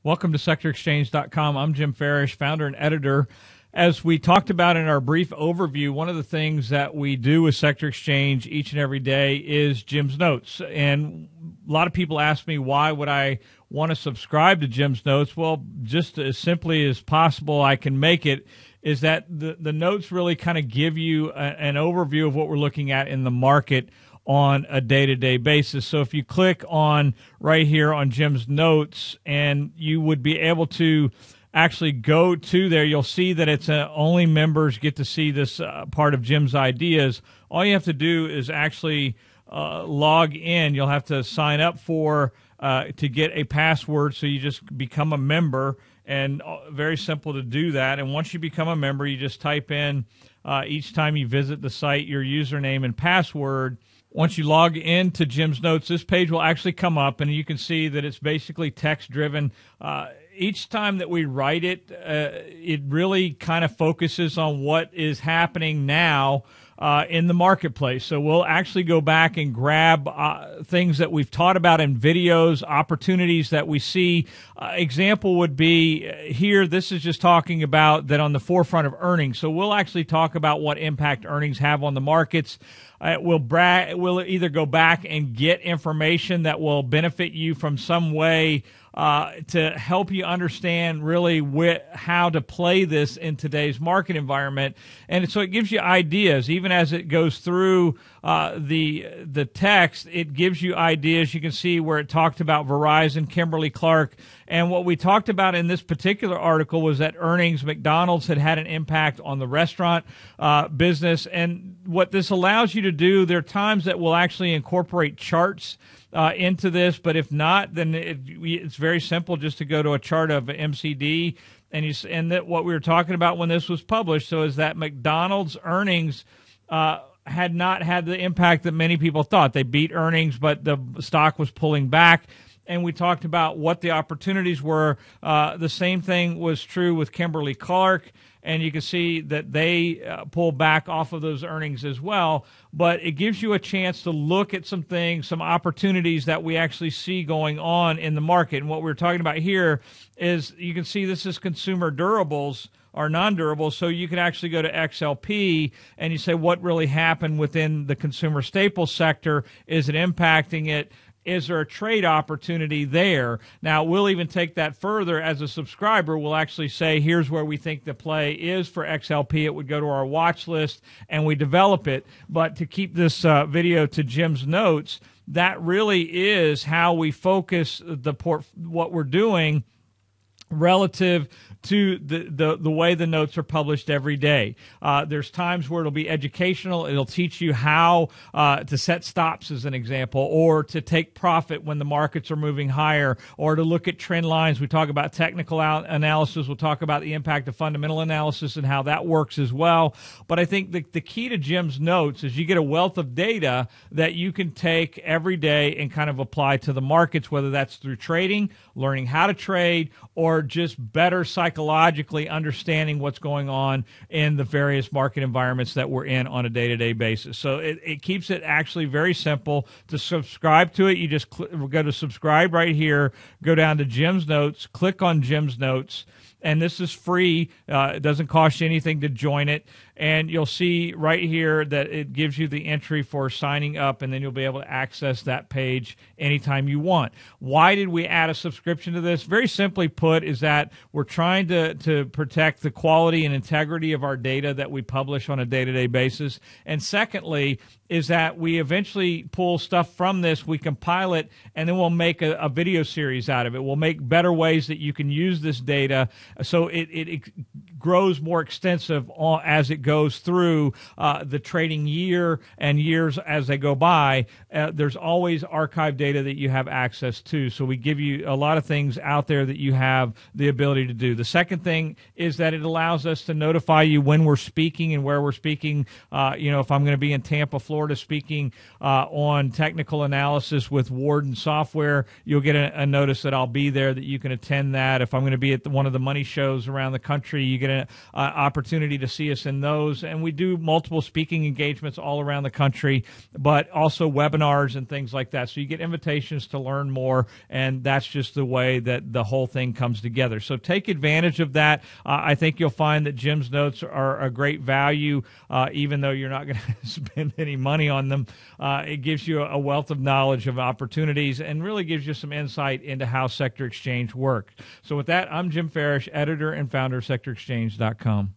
Welcome to SectorExchange.com. I'm Jim Farish, founder and editor. As we talked about in our brief overview, one of the things that we do with Sector Exchange each and every day is Jim's Notes. And a lot of people ask me, why would I want to subscribe to Jim's Notes? Well, just as simply as possible I can make it is that the notes really kind of give you an overview of what we're looking at in the market on a day-to-day basis. So if you click on right here on Jim's Notes, and you would be able to actually go to there, you'll see that it's only members get to see this part of Jim's ideas. All you have to do is actually log in. You'll have to sign up to get a password, so you just become a member, and very simple to do that. And once you become a member, you just type in each time you visit the site your username and password. Once you log into Jim's Notes, this page will actually come up, and you can see that it's basically text-driven. Each time that we write it, it really kind of focuses on what is happening now in the marketplace. So we'll actually go back and grab things that we've taught about in videos, opportunities that we see. Example would be here, this is just talking about that on the forefront of earnings. So we'll actually talk about what impact earnings have on the markets. We'll either go back and get information that will benefit you from some way to help you understand really how to play this in today's market environment. And so it gives you ideas. Even as it goes through the text, it gives you ideas. You can see where it talked about Verizon, Kimberly-Clark. And what we talked about in this particular article was that earnings, McDonald's had an impact on the restaurant business. And what this allows you to do, there are times that we'll actually incorporate charts into this, but if not, then it's very simple just to go to a chart of MCD, and that what we were talking about when this was published, so is that McDonald's earnings had not had the impact that many people thought. They beat earnings, but the stock was pulling back. And we talked about what the opportunities were. The same thing was true with Kimberly-Clark, and you can see that they pull back off of those earnings as well. But it gives you a chance to look at some things, some opportunities that we actually see going on in the market. And what we're talking about here is, you can see this is consumer durables or non-durables, so you can actually go to XLP and you say, what really happened within the consumer staples sector? Is it impacting it? Is there a trade opportunity there? Now, we'll even take that further. As a subscriber, we'll actually say, here's where we think the play is for XLP. It would go to our watch list, and we develop it. But to keep this video to Jim's Notes, that really is how we focus what we're doing relative to the way the notes are published every day. There's times where it'll be educational. It'll teach you how to set stops, as an example, or to take profit when the markets are moving higher, or to look at trend lines. We talk about technical analysis. We'll talk about the impact of fundamental analysis and how that works as well. But I think the key to Jim's Notes is you get a wealth of data that you can take every day and kind of apply to the markets, whether that's through trading, learning how to trade, or just better psychologically understanding what's going on in the various market environments that we're in on a day-to-day basis. So it keeps it actually very simple to subscribe to it. You just go to subscribe right here, go down to Jim's Notes, click on Jim's Notes, and this is free. It doesn't cost you anything to join it. And you'll see right here that it gives you the entry for signing up, and then you'll be able to access that page anytime you want. Why did we add a subscription to this? Very simply put, is that we're trying to protect the quality and integrity of our data that we publish on a day-to-day basis. And secondly, is that we eventually pull stuff from this, we compile it, and then we'll make a video series out of it. We'll make better ways that you can use this data so it grows more extensive as it goes through the trading year and years as they go by. There's always archive data that you have access to. So we give you a lot of things out there that you have the ability to do. The second thing is that it allows us to notify you when we're speaking and where we're speaking. If I'm going to be in Tampa, Florida, speaking on technical analysis with Warden Software, you'll get a notice that I'll be there, that you can attend that. If I'm going to be at one of the money shows around the country, you get an opportunity to see us in those. And we do multiple speaking engagements all around the country, but also webinars and things like that. So you get invitations to learn more, and that's just the way that the whole thing comes together. So take advantage of that. I think you'll find that Jim's notes are a great value, even though you're not going to spend any money on them. It gives you a wealth of knowledge of opportunities and really gives you some insight into how Sector Exchange works. So with that, I'm Jim Farish, editor and founder of SectorExchange.com.